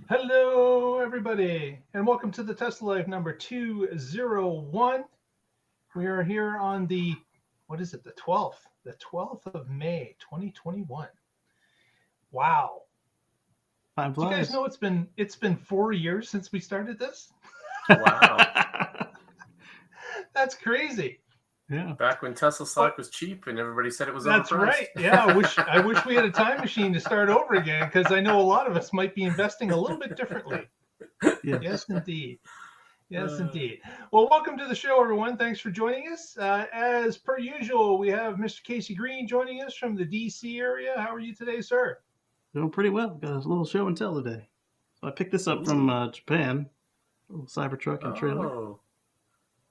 Hello, everybody, and welcome to the Tesla Life number 201. We are here on what is it, the 12th? The 12th of May, 2021. Wow. Time Do you guys flies. know it's been 4 years since we started this? Wow. That's crazy. Yeah. Back when Tesla But stock was cheap and everybody said it was that's overpriced. right. Yeah, I wish we had a time machine to start over again because I know a lot of us might be investing a little bit differently. Yeah. Yes, indeed. Yes, indeed. Well, welcome to the show, everyone. Thanks for joining us. As per usual, we have Mr. Casey Green joining us from the DC area. How are you today, sir? Doing pretty well. Got a little show and tell today. So I picked this up from Ooh. Japan. A little Cybertruck and trailer. Oh,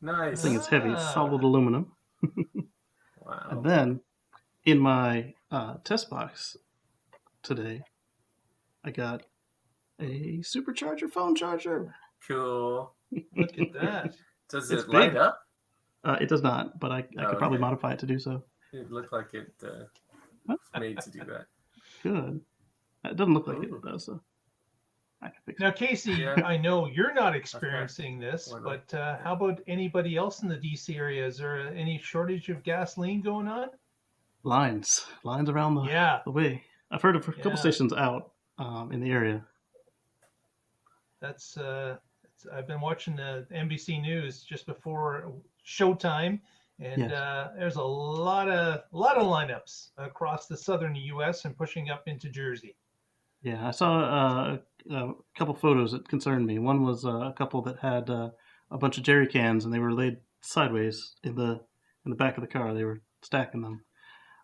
I nice. think it's heavy. It's Ah, solid aluminum. And Wow. then in my test box today, I got a Supercharger phone charger. Cool. look at that. Does It's it light big. up? It does not, but I could probably Okay. modify it to do so. It looked like it Huh? made to do that. Good. It doesn't look like Ooh. it does, so I can fix Now, it. Casey, Yeah. I know you're not experiencing this, Why not? but how about anybody else in the DC area? Is there any shortage of gasoline going on? Lines around Yeah, the way. I've heard of a couple yeah. stations out in the area. That's I've been watching the NBC News just before showtime, and Yes. there's a lot of lineups across the southern U.S. and pushing up into Jersey. Yeah, I saw a couple photos that concerned me. One was a couple that had a bunch of jerry cans, and they were laid sideways in the back of the car. They were stacking them.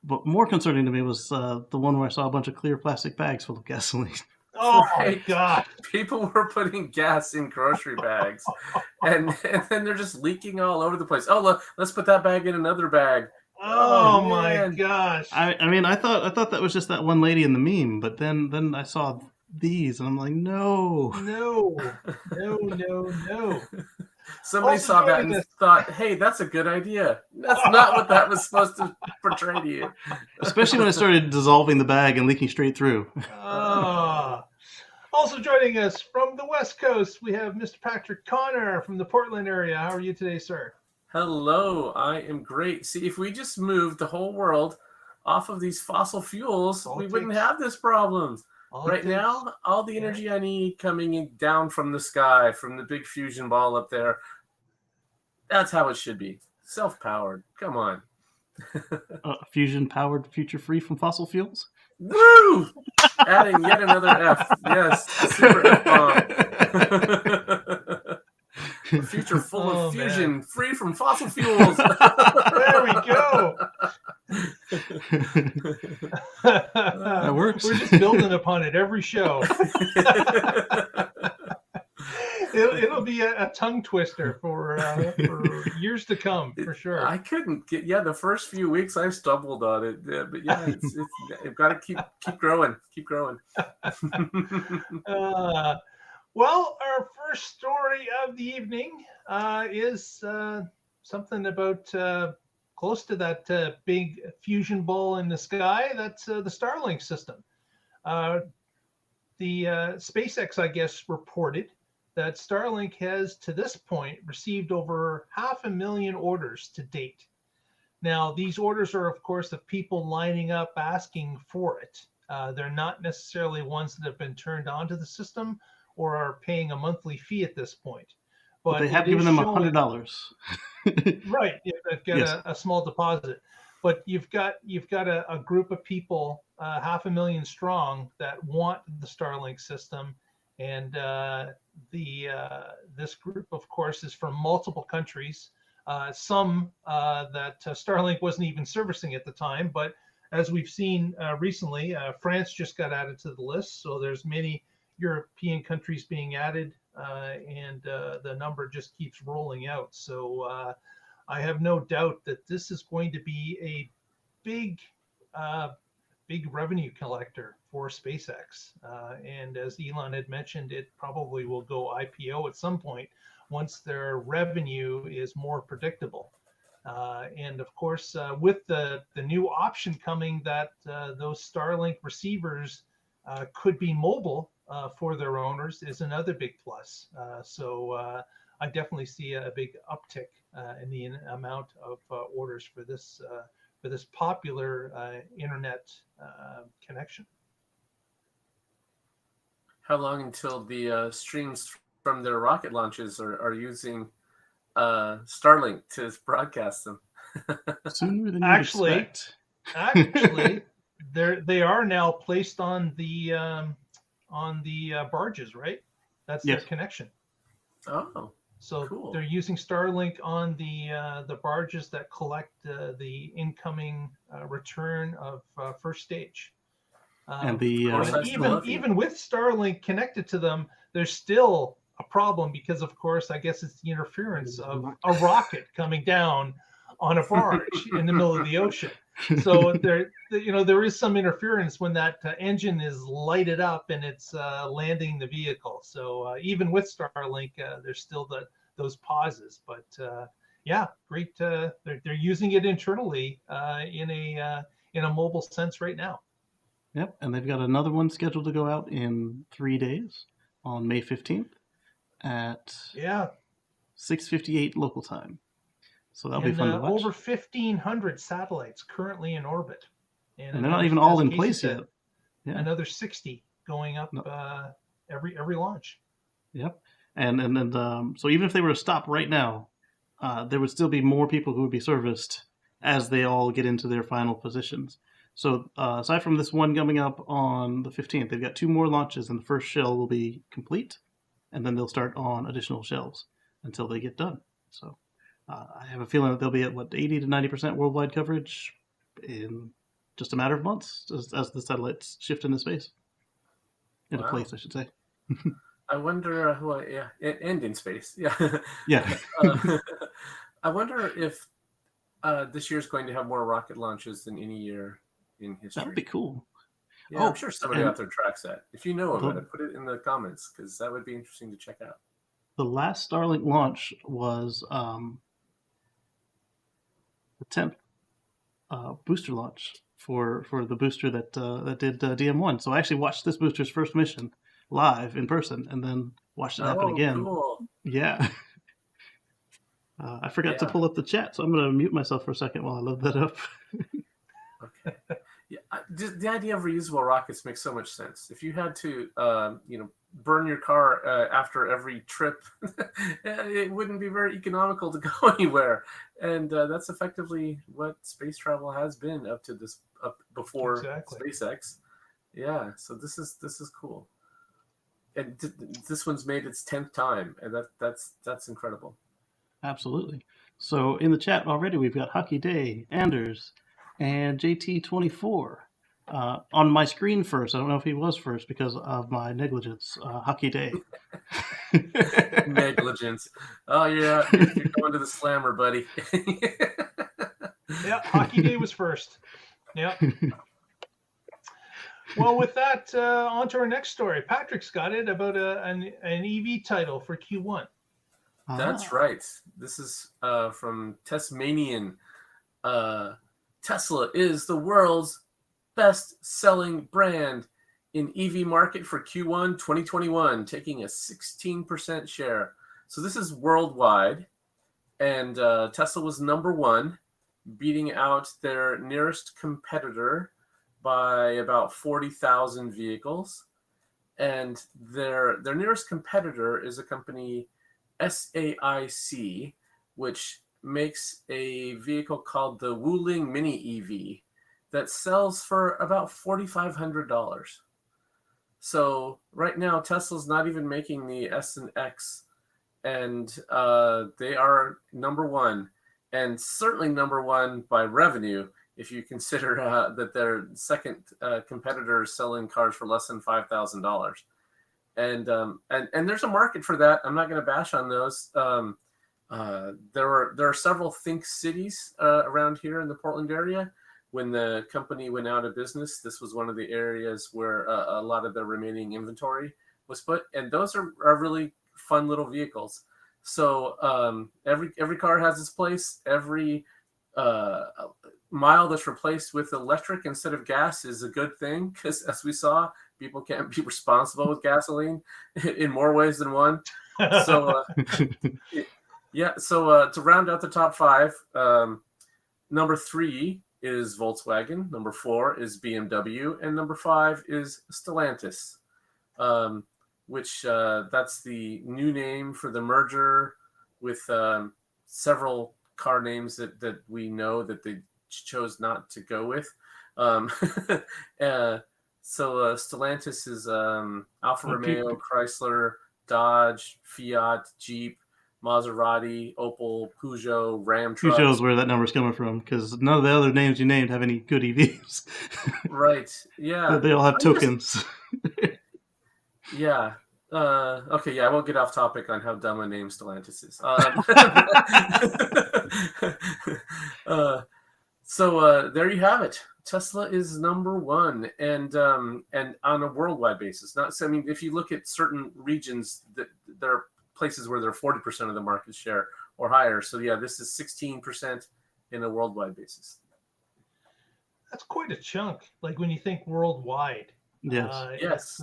But more concerning to me was the one where I saw a bunch of clear plastic bags full of gasoline. Oh Right. God! People were putting gas in grocery bags, and then they're just leaking all over the place. Oh, look, let's put that bag in another bag. Oh my man. gosh! I mean, I thought that was just that one lady in the meme, but then I saw these, and I'm like, no. No. Somebody Also saw that joining and us. thought, hey, that's a good idea. That's not what that was supposed to portray to you. Especially when it started dissolving the bag and leaking straight through. Also joining us from the West Coast, we have Mr. Patrick Connor from the Portland area. How are you today, sir? Hello, I am great. See, if we just moved the whole world off of these fossil fuels, All we it wouldn't takes. have this problem. All it Right takes. now, all the Yeah. energy I need coming down from the sky, from the big fusion ball up there, that's how it should be. Self-powered. Come on. Fusion powered future free from fossil fuels. Woo! Adding yet another F. Yes, super F-bomb. A future full Oh, of fusion, man. free from fossil fuels. There we go. That works. We're just building upon it every show. It'll be a tongue twister for years to come, for sure. I couldn't get. Yeah, the first few weeks I stumbled on it, but yeah, it's you've got to keep growing, keep growing. Well, our first story of the evening is something about close to that big fusion ball in the sky. That's the StarLink system. The SpaceX, I guess, reported that Starlink has, to this point, received over 500,000 orders to date. Now, these orders are, of course, of people lining up asking for it. They're not necessarily ones that have been turned onto the system or are paying a monthly fee at this point. But they have given them $100. Right, they've got Yes. a small deposit. But you've got a group of people, 500,000 strong, that want the Starlink system, and this group, of course, is from multiple countries. Some that Starlink wasn't even servicing at the time, but as we've seen recently, France just got added to the list. So there's many European countries being added, and the number just keeps rolling out. So I have no doubt that this is going to be a big revenue collector for SpaceX. And as Elon had mentioned, it probably will go IPO at some point once their revenue is more predictable. And of course, with the new option coming that those Starlink receivers could be mobile for their owners is another big plus. So I definitely see a big uptick in the amount of orders for this popular internet connection. How long until the streams from their rocket launches are using StarLink to broadcast them? Sooner than you expect. Actually, they are now placed on the barges, right? That's Yes. their connection. Oh, So cool. they're using StarLink on the barges that collect the incoming return of first stage. And the course, even with Starlink connected to them, there's still a problem because, of course, I guess it's the interference of a rocket coming down on a barge in the middle of the ocean. So there is some interference when that engine is lighted up and it's landing the vehicle. So even with Starlink, there's still those pauses. But yeah, great. They're using it internally in a mobile sense right now. Yep, and they've got another one scheduled to go out in 3 days on May 15th at 6:58 local time. So that'll be fun to watch. Over 1,500 satellites currently in orbit, and they're not even all in Casey place said, yet. Yeah. Another 60 going up every launch. Yep, and so even if they were to stop right now, there would still be more people who would be serviced as they all get into their final positions. So aside from this one coming up on the 15th, they've got 2 more launches, and the first shell will be complete, and then they'll start on additional shells until they get done. So I have a feeling that they'll be at 80 to 90% worldwide coverage in just a matter of months as the satellites shift into space. Into place, I should say. I wonder and in space. Yeah. Yeah. I wonder if this year is going to have more rocket launches than any year in history. That would be cool. Yeah, I'm sure somebody out there tracks that. If you know about it, put it in the comments because that would be interesting to check out. The last Starlink launch was the 10th booster launch for the booster that did DM1. So I actually watched this booster's first mission live in person and then watched it happen again. Cool. Yeah. I forgot to pull up the chat, so I'm going to mute myself for a second while I load that up. Okay. Yeah, the idea of reusable rockets makes so much sense. If you had to, burn your car after every trip, it wouldn't be very economical to go anywhere. And that's effectively what space travel has been up before SpaceX. Yeah, so this is cool. And this one's made its 10th time, and that's incredible. Absolutely. So in the chat already, we've got Hockey Day, Anders, and JT24. On my screen first, I don't know if he was first because of my negligence. Hockey Day. Negligence. Oh, yeah. You're going to the slammer, buddy. Yeah, Hockey Day was first. Yeah. Well, with that, on to our next story. Patrick's got it about an EV title for Q1. That's right. This is from Tasmanian. Tesla is the world's best-selling brand in EV market for Q1 2021, taking a 16% share. So this is worldwide, and Tesla was number 1, beating out their nearest competitor by about 40,000 vehicles. And their nearest competitor is a company, SAIC, which makes a vehicle called the Wuling Mini EV that sells for about $4,500. So right now, Tesla's not even making the S and X, and they are number 1, and certainly number 1 by revenue if you consider that their second competitor is selling cars for less than $5,000. And there's a market for that. I'm not going to bash on those. There are several Think cities around here in the Portland area. When the company went out of business, this was one of the areas where a lot of the remaining inventory was put, and those are really fun little vehicles. So every car has its place. mile that's replaced with electric instead of gas is a good thing, because as we saw, people can't be responsible with gasoline in more ways than one. So yeah, so to round out the top five, number 3 is Volkswagen, number 4 is BMW, and number 5 is Stellantis, which that's the new name for the merger with several car names that we know that they chose not to go with. So Stellantis is Alfa Romeo, Chrysler, Dodge, Fiat, Jeep, Maserati, Opel, Peugeot, Ram trucks. Peugeot's where that number's coming from, because none of the other names you named have any good EVs. Right. Yeah. They all have tokens. Yeah. Okay. Yeah. I won't get off topic on how dumb a name Stellantis is. So there you have it. Tesla is number 1, and on a worldwide basis. I mean, if you look at certain regions, there are places where they're 40% of the market share or higher. So yeah, this is 16% in a worldwide basis. That's quite a chunk. Like when you think worldwide. Yes. Yes.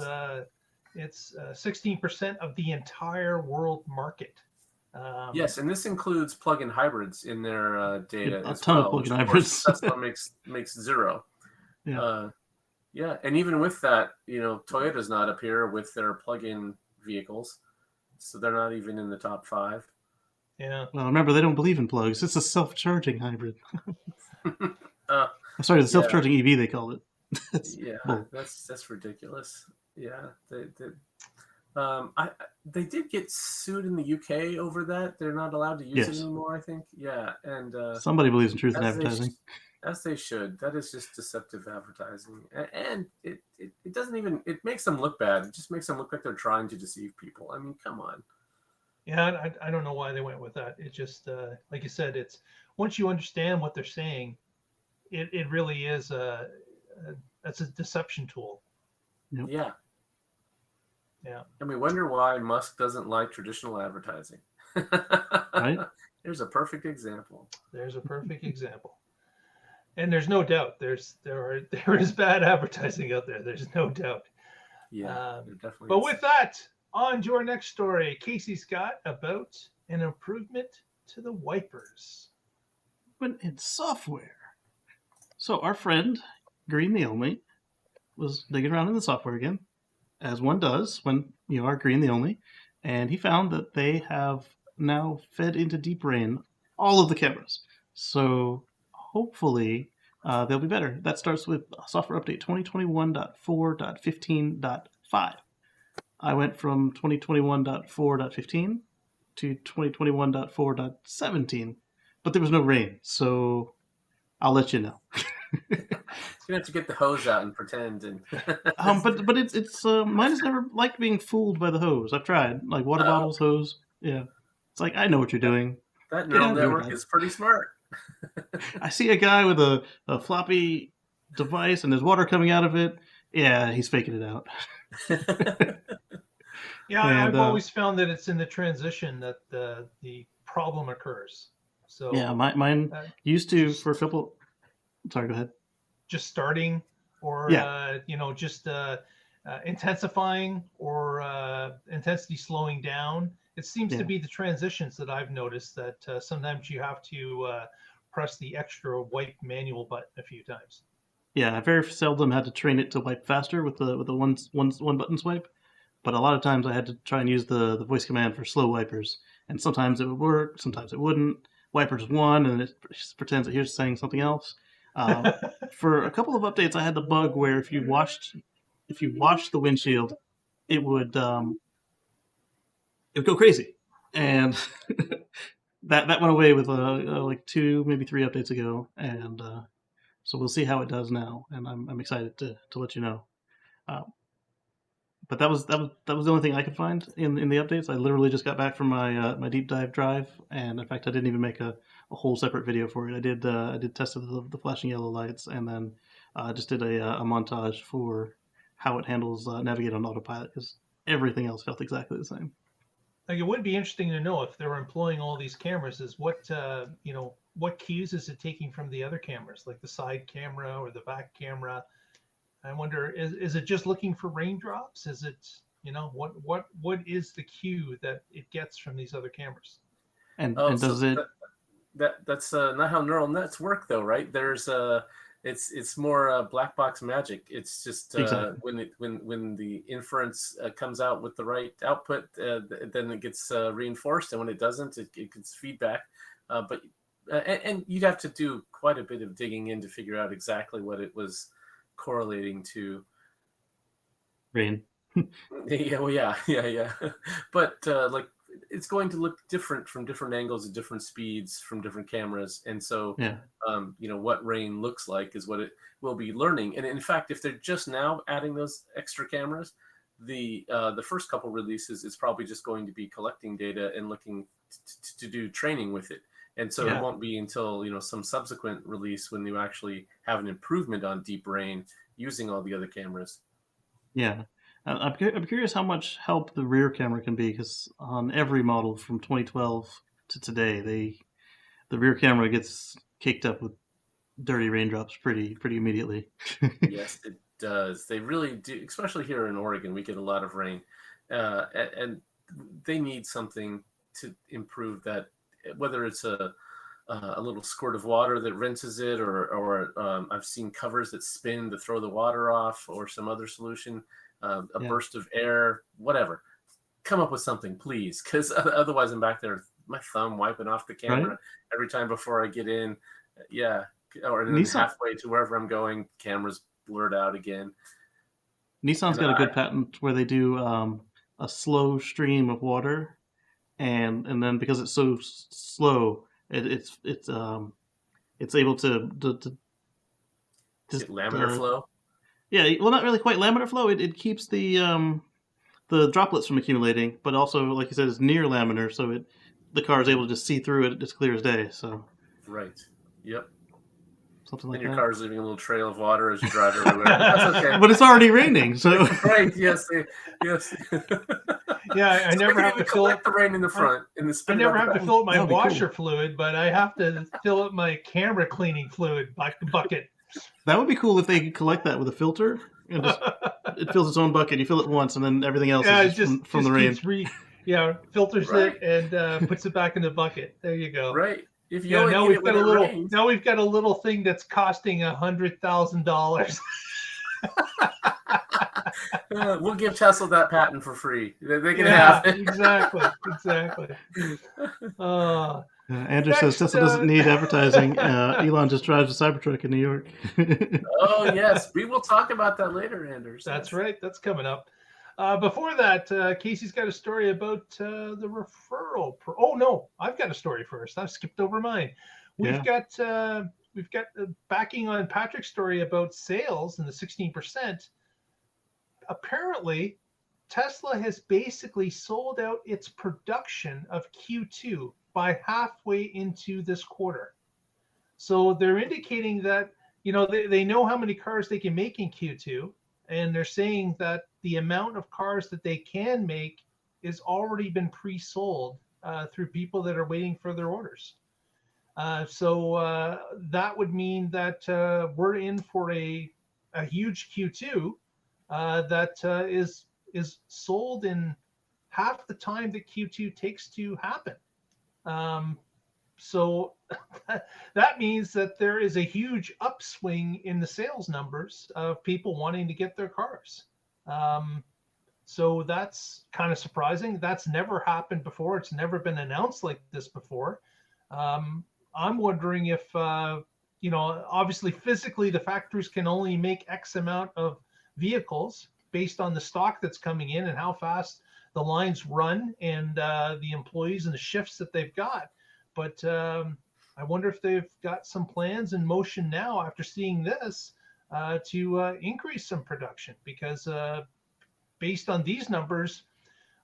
It's 16% of the entire world market. Yes, and this includes plug-in hybrids in their data a as ton well. of plug-in hybrids. Tesla makes zero. Yeah. Yeah, and even with that, Toyota's not up here with their plug-in vehicles, so they're not even in the top 5. Yeah. Well, remember, they don't believe in plugs. It's a self-charging hybrid. I'm sorry, the self-charging EV they call it. That's ridiculous. Yeah, they did get sued in the UK over that. They're not allowed to use it anymore, I think. Yeah, and somebody believes in truth in advertising. As they should. That is just deceptive advertising, and it doesn't even. It makes them look bad. It just makes them look like they're trying to deceive people. I mean, come on. Yeah, I don't know why they went with that. It just like you said, it's once you understand what they're saying, it really is that's a deception tool. Yep. Yeah. Yeah. And we wonder why Musk doesn't like traditional advertising. Right? There's a perfect example. And there's no doubt there is bad advertising out there. There's no doubt. Yeah, there definitely but is. with that, on to our next story. Casey's got about an improvement to the wipers. But in software. So our friend, Green the Only, was digging around in the software again, as one does when you are Green the Only, and he found that they have now fed into Deep Brain all of the cameras. So hopefully they'll be better. That starts with software update 2021.4.15.5. I went from 2021.4.15 to 2021.4.17, but there was no rain, so I'll let you know. You're gonna have to get the hose out and pretend. And but it's mine has never liked being fooled by the hose. I've tried, like water bottles, hose. Yeah, it's like I know what you're doing. That neural network is pretty smart. I see a guy with a floppy device and there's water coming out of it. Yeah, he's faking it out. Yeah, and I've always found that it's in the transition that the problem occurs. So yeah, mine used to for a couple. Sorry, go ahead. Just starting, or just intensifying, or intensity slowing down. It seems to be the transitions that I've noticed that sometimes you have to press the extra wipe manual button a few times. Yeah, I very seldom had to train it to wipe faster with the one button swipe, but a lot of times I had to try and use the voice command for slow wipers, and sometimes it would work, sometimes it wouldn't. Wipers 1, and it pretends that here's saying something else. For a couple of updates, I had the bug where if you washed the windshield, it would go crazy, and that went away with like 2, maybe 3 updates ago, and so we'll see how it does now, and I'm excited to let you know. But that was the only thing I could find in the updates. I literally just got back from my deep dive drive, and in fact, I didn't even make a whole separate video for it. I did test the flashing yellow lights, and then just did a montage for how it handles navigate on autopilot, because everything else felt exactly the same. Like, it would be interesting to know if they're employing all these cameras, is what what cues is it taking from the other cameras, like the side camera or the back camera? I wonder, is it just looking for raindrops? Is it, what is the cue that it gets from these other cameras? And Oh, and so does it? that's not how neural nets work, though, right? There's it's more black box magic. It's just Exactly. when the inference comes out with the right output, then it gets reinforced, and when it doesn't, it gets feedback. But and you'd have to do quite a bit of digging in to figure out exactly what it was correlating to. Rain. Yeah, well, yeah. But like, it's going to look different from different angles at different speeds from different cameras, and so Yeah. what rain looks like is what it will be learning. And in fact, if they're just now adding those extra cameras, the first couple releases is probably just going to be collecting data and looking to do training with it. And so Yeah. it won't be until some subsequent release when you actually have an improvement on deep rain using all the other cameras. Yeah. I'm curious how much help the rear camera can be, because on every model from 2012 to today, the rear camera gets caked up with dirty raindrops pretty immediately. Yes, it does. They really do, especially here in Oregon. We get a lot of rain, and they need something to improve that. Whether it's a little squirt of water that rinses it, or I've seen covers that spin to throw the water off, or some other solution, a Yeah. burst of air, whatever. Come up with something, please, because otherwise I'm back there, my thumb wiping off the camera Right? every time before I get in. Yeah, or then Nissan halfway to wherever I'm going, cameras blurred out again. Nissan's And got a good patent where they do a slow stream of water, and then because it's so slow, it's able to just get laminar flow. yeah, well, not really quite laminar flow. It keeps the droplets from accumulating, but also, like you said, it's near laminar, so the car is able to just see through it as clear as day. So Right. Yep. something like And your that. car's leaving a little trail of water as you drive everywhere. That's okay. But it's already raining, so Right. Yes. Yes. Yeah, I So never they have can to even fill collect the rain in the front and then I spit it never out have the to back. fill up my That'd be cool. washer fluid, but I have to fill up my camera cleaning fluid bucket. that would be cool if they could collect that with a filter and just it fills its own bucket. You fill it once, and then everything else Yeah, it is just from the rain. keeps filters Right. it and puts it back in the bucket. There you go. Right. If you Yeah, only now need we've it when got a it little. rains. Now we've got a little thing that's costing $100,000. We'll give Tesla that patent for free. They can Yeah, have it. exactly. Andrew says Next, Tesla doesn't need advertising. Elon just drives a Cybertruck in New York. Oh, yes. We will talk about that later, Anders. That's right. That's coming up. Before that, Casey's got a story about the referral. Oh no, I've got a story first. I've skipped over mine. We've got backing on Patrick's story about sales and the 16%. Apparently, Tesla has basically sold out its production of Q2 by halfway into this quarter. So they're indicating that they know how many cars they can make in Q2. And they're saying that the amount of cars that they can make is already been pre-sold through people that are waiting for their orders. So that would mean that we're in for a huge Q2 that is sold in half the time that Q2 takes to happen. So that means that there is a huge upswing in the sales numbers of people wanting to get their cars. So that's kind of surprising. That's never happened before. It's never been announced like this before. I'm wondering if, obviously physically the factories can only make X amount of vehicles based on the stock that's coming in and how fast the lines run and the employees and the shifts that they've got. But I wonder if they've got some plans in motion now after seeing this to increase some production, because based on these numbers,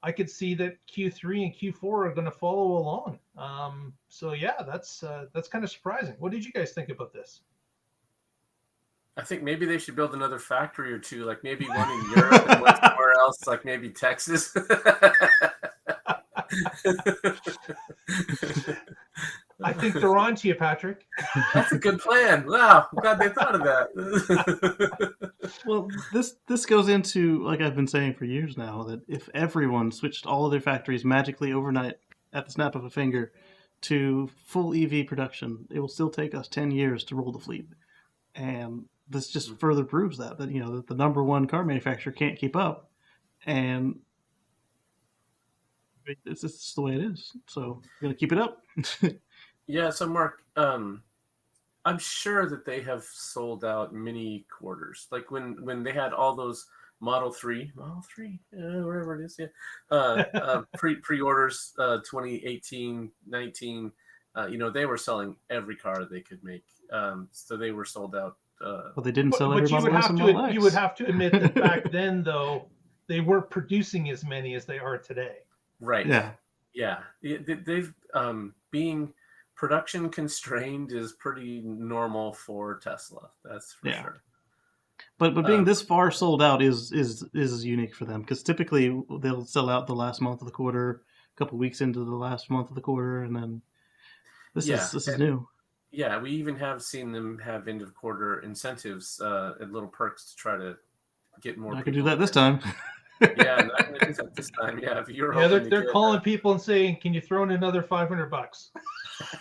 I could see that Q3 and Q4 are going to follow along. So yeah, that's kind of surprising. What did you guys think about this? I think maybe they should build another factory or two, like maybe one in Europe and one somewhere else, like maybe Texas. I think they're on to you, Patrick. That's a good plan. Wow, I'm glad they thought of that. Well, this goes into, like I've been saying for years now, that if everyone switched all of their factories magically overnight at the snap of a finger to full EV production, it will still take us 10 years to roll the fleet. And this just further proves that that the number one car manufacturer can't keep up, and it's just the way it is. So we're gonna keep it up. Yeah, so Mark, I'm sure that they have sold out many quarters. Like when they had all those Model 3, wherever it is, yeah, pre-orders, 2018, 19, they were selling every car they could make. So they were sold out. Well, they didn't sell But every Model S and Model X. you would have to admit that back then, though, they weren't producing as many as they are today. Right. Yeah. They've being production constrained is pretty normal for Tesla. That's for sure. But being this far sold out is unique for them, because typically they'll sell out the last month of the quarter, a couple weeks into the last month of the quarter, and then this is new. Yeah, we even have seen them have end of quarter incentives and little perks to try to get more. I could do that this time. Yeah, not going to do that this time. Yeah, if you're they're calling people and saying, "Can you throw in another $500?"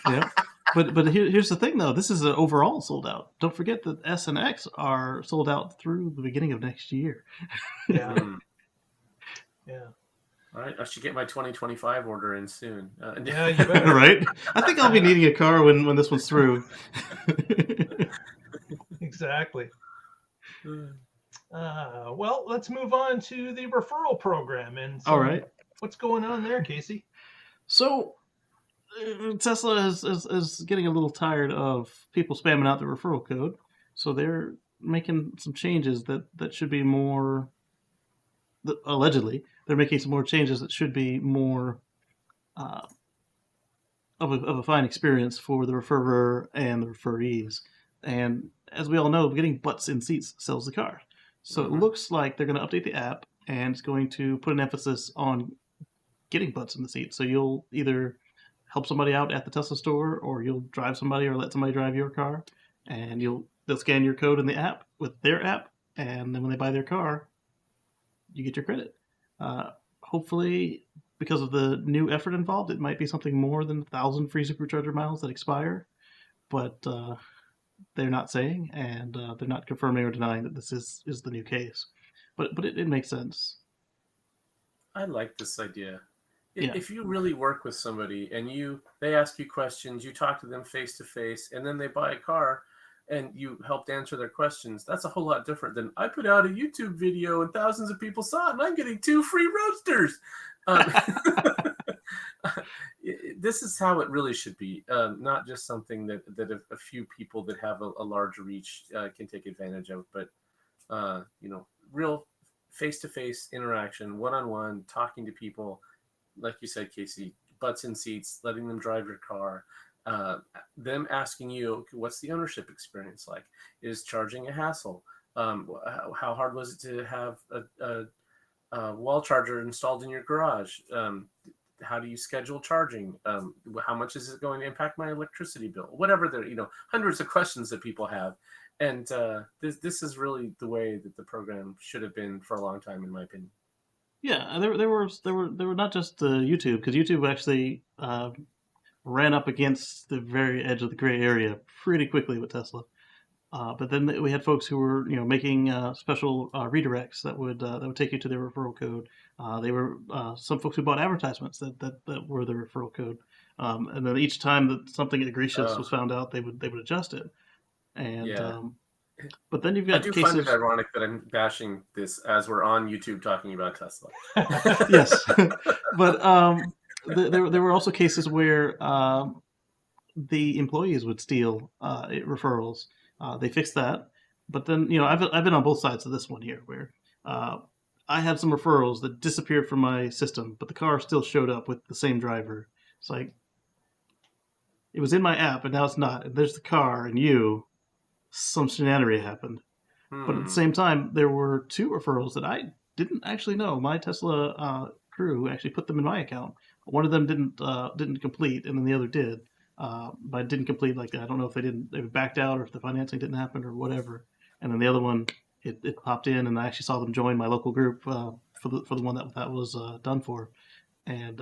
Yeah, but here's the thing though. This is an overall sold out. Don't forget that S and X are sold out through the beginning of next year. Yeah. Yeah. All right, I should get my 2025 order in soon. Yeah, you better. Right? I think I'll be needing a car when this one's through. Exactly. Well, let's move on to the referral program. And all right, what's going on there, Casey? So Tesla is getting a little tired of people spamming out the referral code, so they're making some changes that should be more. Allegedly, they're making some more changes that should be more of a fine experience for the referrer and the referees. And as we all know, getting butts in seats sells the car. So it looks like they're going to update the app, and it's going to put an emphasis on getting butts in the seat. So you'll either help somebody out at the Tesla store, or you'll drive somebody or let somebody drive your car, and they'll scan your code in the app with their app, and then when they buy their car, you get your credit. Hopefully, because of the new effort involved, it might be something more than 1,000 free Supercharger miles that expire, but they're not saying, and they're not confirming or denying that this is the new case. But it makes sense. I like this idea. Yeah. If you really work with somebody and they ask you questions, you talk to them face to face, and then they buy a car and you helped answer their questions, that's a whole lot different than I put out a YouTube video and thousands of people saw it and I'm getting 2 free roadsters. This is how it really should be, not just something that a few people that have a large reach can take advantage of, but real face-to-face interaction, one-on-one, talking to people, like you said, Casey, butts in seats, letting them drive your car, them asking you, what's the ownership experience like? Is charging a hassle? How hard was it to have a wall charger installed in your garage? How do you schedule charging? How much is it going to impact my electricity bill? Whatever, hundreds of questions that people have. And this is really the way that the program should have been for a long time, in my opinion. Yeah, there were not just YouTube, because YouTube actually ran up against the very edge of the gray area pretty quickly with Tesla. But then we had folks who were making special redirects that would take you to their referral code. They were some folks who bought advertisements that were the referral code. And then each time that something egregious was found out, they would adjust it. And but then you've got I do cases... find it ironic that I'm bashing this as we're on YouTube talking about Tesla. Yes, but there were also cases where the employees would steal referrals. They fixed that, but then I've been on both sides of this one here, where I had some referrals that disappeared from my system, but the car still showed up with the same driver. It's like, it was in my app, and now it's not. And there's the car, and some shenanigan happened. But at the same time, there were 2 referrals that I didn't actually know. My Tesla crew actually put them in my account. One of them didn't complete, and then the other did. But didn't complete, like, I don't know if they backed out or if the financing didn't happen or whatever. And then the other one, it popped in, and I actually saw them join my local group for the one that was done for. And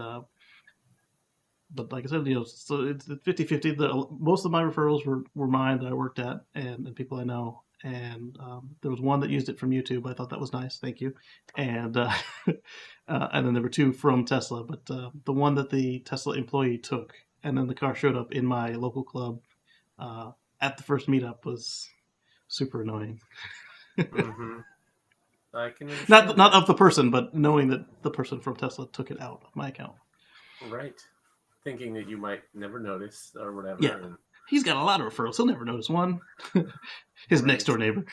but like I said, so it's 50-50. Most of my referrals were mine that I worked at and people I know. And there was one that used it from YouTube. I thought that was nice. Thank you. And and then there were 2 from Tesla. But the one that the Tesla employee took, and then the car showed up in my local club at the first meetup, was super annoying. Mm-hmm. I can understand not of the person, but knowing that the person from Tesla took it out of my account. Right. Thinking that you might never notice or whatever. Yeah. He's got a lot of referrals. He'll never notice one. His next door neighbor.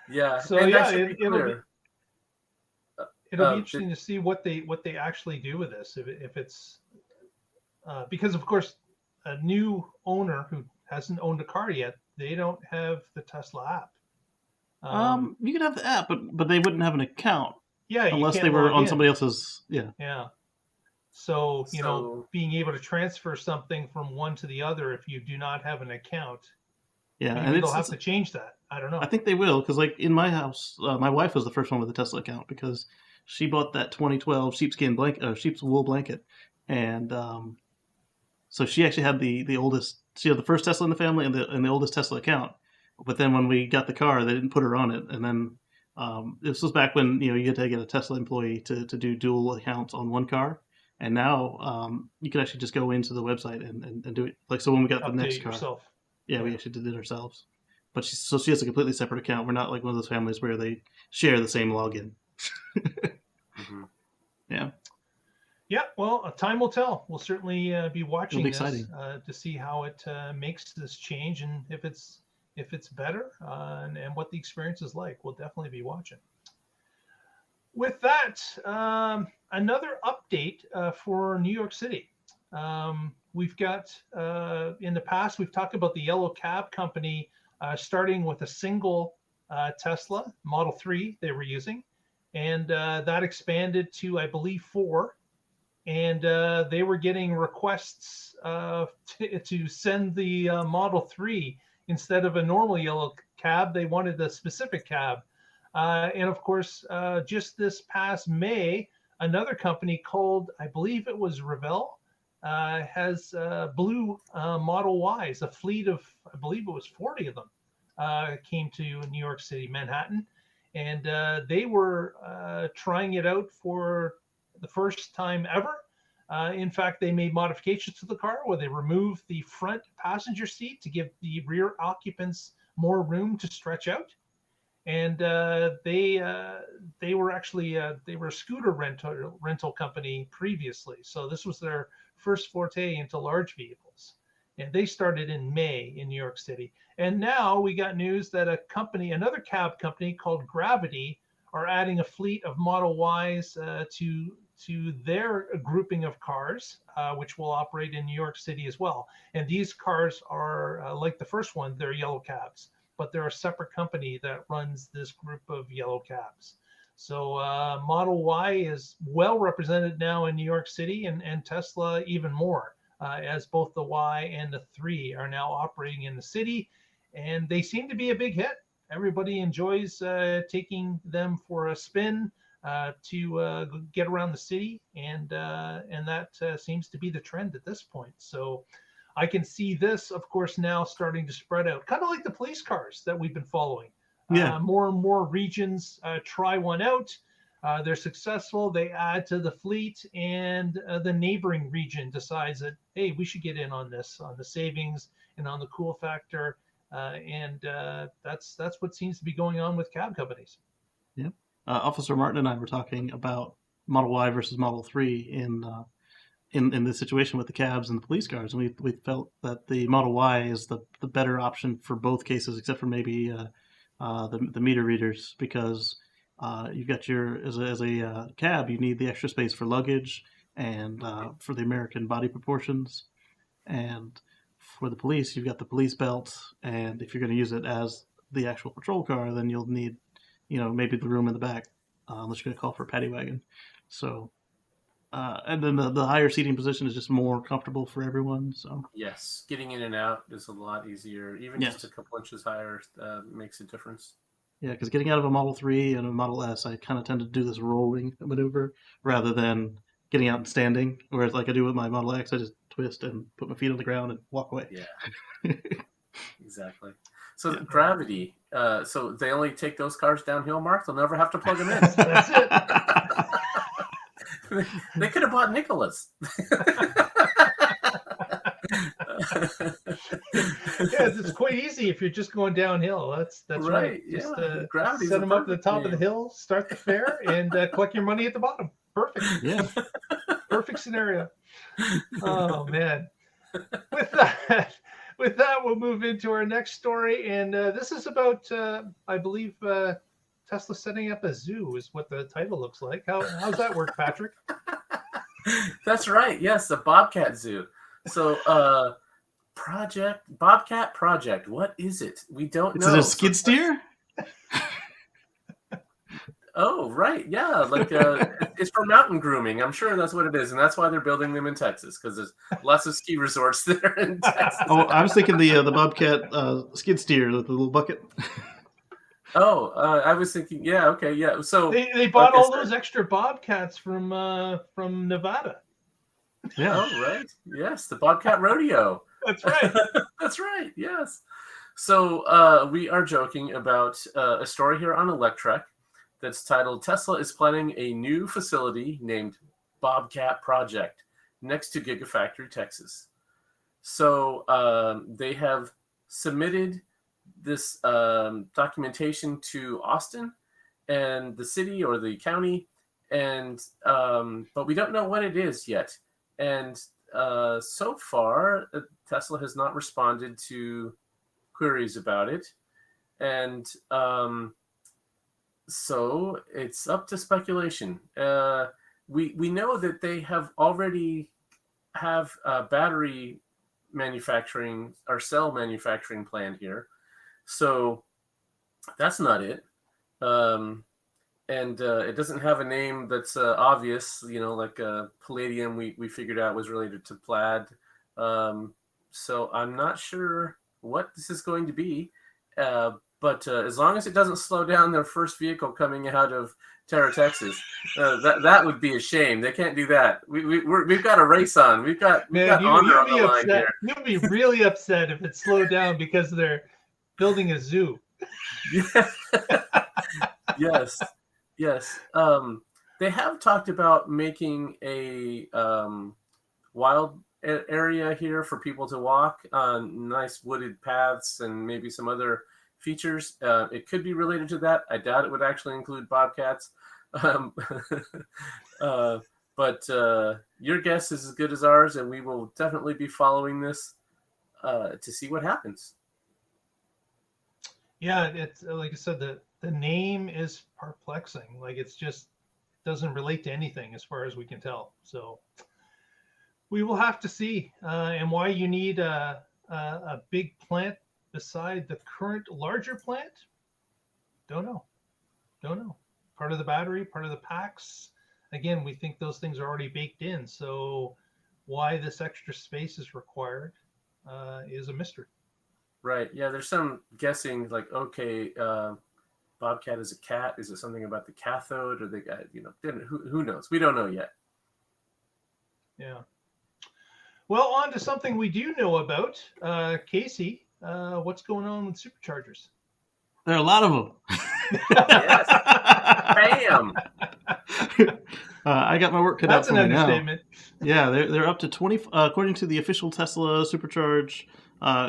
Yeah. So yeah, it'll be interesting to see what they actually do with this. If it's because of course a new owner who hasn't owned a car yet, they don't have the Tesla app. You could have the app, but they wouldn't have an account. Yeah, unless they were on somebody else's. Yeah. Yeah. So being able to transfer something from one to the other if you do not have an account. Yeah, and they'll have to change that. I don't know. I think they will, because like in my house, my wife was the first one with a Tesla account because she bought that 2012 sheep's wool blanket, and so she actually had the oldest. She had the first Tesla in the family and the oldest Tesla account. But then when we got the car, they didn't put her on it, and then this was back when you had to get a Tesla employee to do dual accounts on one car. And now you can actually just go into the website and do it. Like, so when we got the next car, yourself. Yeah, we actually did it ourselves. But she has a completely separate account. We're not like one of those families where they share the same login. Mm-hmm. Yeah. Yeah, well, time will tell. We'll certainly be watching this to see how it makes this change, and if it's better and what the experience is like. We'll definitely be watching. With that, another update for New York City. We've got, in the past, we've talked about the yellow cab company starting with a single Tesla Model 3 they were using. And that expanded to, I believe, 4. And they were getting requests to send the Model 3 instead of a normal yellow cab. They wanted a specific cab. And of course, just this past May, another company called, I believe it was Referral, has blue Model Ys, a fleet of, I believe it was 40 of them, came to New York City, Manhattan. And they were trying it out for the first time ever. In fact, they made modifications to the car where they removed the front passenger seat to give the rear occupants more room to stretch out. And they were actually they were a scooter rental company previously, so this was their first forte into large vehicles, and they started in May in New York City. And now we got news that another cab company called Gravity, are adding a fleet of Model Ys to their grouping of cars, which will operate in New York City as well. And these cars are like the first one, they're yellow cabs, but they're a separate company that runs this group of yellow cabs. So Model Y is well represented now in New York City, and Tesla even more, as both the Y and the 3 are now operating in the city, and they seem to be a big hit. Everybody enjoys taking them for a spin to get around the city, and that seems to be the trend at this point. So I can see this, of course, now starting to spread out, kind of like the police cars that we've been following. Yeah. More and more regions try one out. They're successful. They add to the fleet, and the neighboring region decides that, hey, we should get in on this, on the savings and on the cool factor. And that's what seems to be going on with cab companies. Yeah. Officer Martin and I were talking about Model Y versus Model 3 in this situation with the cabs and the police cars, and we felt that the Model Y is the better option for both cases, except for maybe the meter readers, because you've got as a cab, you need the extra space for luggage and for the American body proportions, and for the police, you've got the police belt, and if you're going to use it as the actual patrol car, then you'll need maybe the room in the back. unless you're going to call for a paddy wagon. So, and then the higher seating position is just more comfortable for everyone. So Yes, getting in and out is a lot easier. Even Yes. just a couple inches higher makes a difference. yeah, because getting out of a Model 3 and a Model S, I kind of tend to do this rolling maneuver rather than getting out and standing. Whereas like I do with my Model X, I just twist and put my feet on the ground and walk away. Yeah, exactly. So Yeah. gravity. So they only take those cars downhill, Mark. They'll never have to plug them in. That's it. They could have bought Nicholas. Yeah, it's quite easy if you're just going downhill. That's right. Just Gravity's set a them up at the perfect top of the name. hill, start the fair, and collect your money at the bottom. Perfect. Yeah. Perfect scenario. Oh man. With that, we'll move into our next story, and this is about, I believe, Tesla setting up a zoo is what the title looks like. How's that work, Patrick? That's right. Yes, the Bobcat Zoo. So, Bobcat Project. What is it? We don't Is know. it a skid steer? Oh, right. Yeah, like it's for mountain grooming. I'm sure that's what it is, and that's why they're building them in Texas because there's lots of ski resorts there in Texas. Oh, I was thinking the Bobcat skid steer with the little bucket. Oh, I was thinking, yeah, okay, yeah. So They bought like I all said- those extra Bobcats from Nevada. Yeah. Oh, right. Yes, the Bobcat Rodeo. That's right. That's right. Yes. So we are joking about a story here on Electrek that's titled "Tesla is planning a new facility named Bobcat Project next to Gigafactory, Texas." So they have submitted this documentation to Austin and the city or the county, and but we don't know what it is yet. And so far, Tesla has not responded to queries about it, and so it's up to speculation. We know that they have already have battery manufacturing or cell manufacturing planned here, so that's not it. And it doesn't have a name that's obvious, like palladium. We figured out was related to plaid. So I'm not sure what this is going to be. But as long as it doesn't slow down their first vehicle coming out of Terra, Texas, that would be a shame. They can't do that. We've got a race on. We've got honor on the line here. You'll be really upset if it slowed down because they're building a zoo. Yes. Yes. They have talked about making a wild area here for people to walk on nice wooded paths and maybe some other features. It could be related to that. I doubt it would actually include bobcats. But your guess is as good as ours, and we will definitely be following this to see what happens. Yeah, it's like I said, the name is perplexing. Like it's just doesn't relate to anything as far as we can tell. So we will have to see. And why you need a big plant beside the current larger plant? Don't know. Part of the battery, part of the packs. Again, we think those things are already baked in. So why this extra space is required is a mystery. Right. Yeah, there's some guessing like, okay, Bobcat is a cat. Is it something about the cathode or who knows? We don't know yet. Yeah. Well, on to something we do know about. Casey, what's going on with Superchargers? There are a lot of them. Yes. Bam. I got my work cut out That's for an me now. understatement. Yeah, they're up to 20. According to the official Tesla Supercharge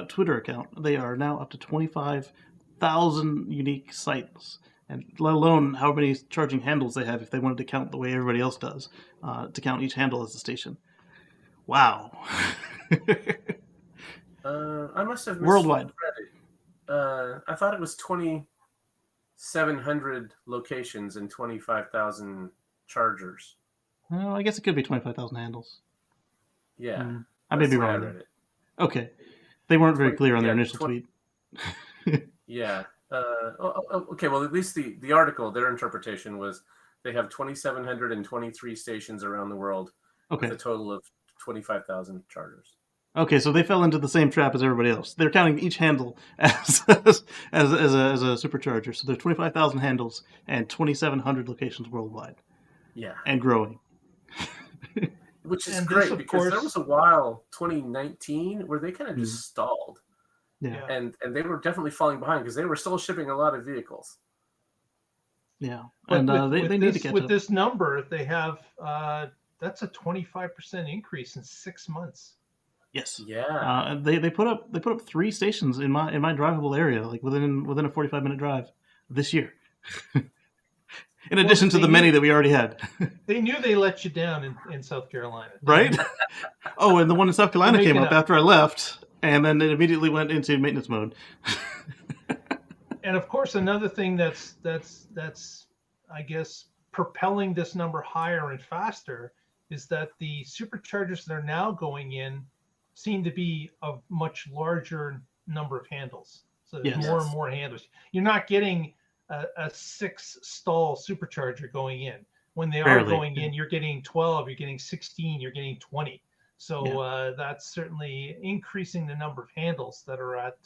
Twitter account, they are now up to 25,000 unique sites, and let alone how many charging handles they have if they wanted to count the way everybody else does, to count each handle as a station. Wow. I must have Worldwide. I thought it was 2,700 locations and 25,000 chargers. Well, I guess it could be 25,000 handles. Yeah. I may That's be the way I wrong. read There. it. Okay. They weren't very clear on their Yeah, initial tweet. Yeah. Okay. Well, at least the article, their interpretation was They have 2,723 stations around the world Okay. with a total of 25,000 chargers. Okay, so they fell into the same trap as everybody else. They're counting each handle as a supercharger. So there's 25,000 handles and 2,700 locations worldwide, Yeah, and growing. which is And great this, of because there course- was a while, 2019, where they kind of just stalled, Yeah, and they were definitely falling behind because they were still shipping a lot of vehicles. yeah, But and with they need to catch with up. this number, they have that's a 25% increase in 6 months. Yes. Yeah, And they put up 3 stations in my drivable area, like within a 45-minute drive this year. In addition to they the many that we already had. They knew they let you down in South Carolina. Right? Oh, and the one in South Carolina They're came making up up. after I left, and then it immediately went into maintenance mode. And of course, another thing that's I guess propelling this number higher and faster is that the superchargers that are now going in seem to be a much larger number of handles. So there's Yes. more and more handles. You're not getting a 6 stall supercharger going in. When they are Barely. going in, you're getting 12, you're getting 16, you're getting 20. So that's certainly increasing the number of handles that are at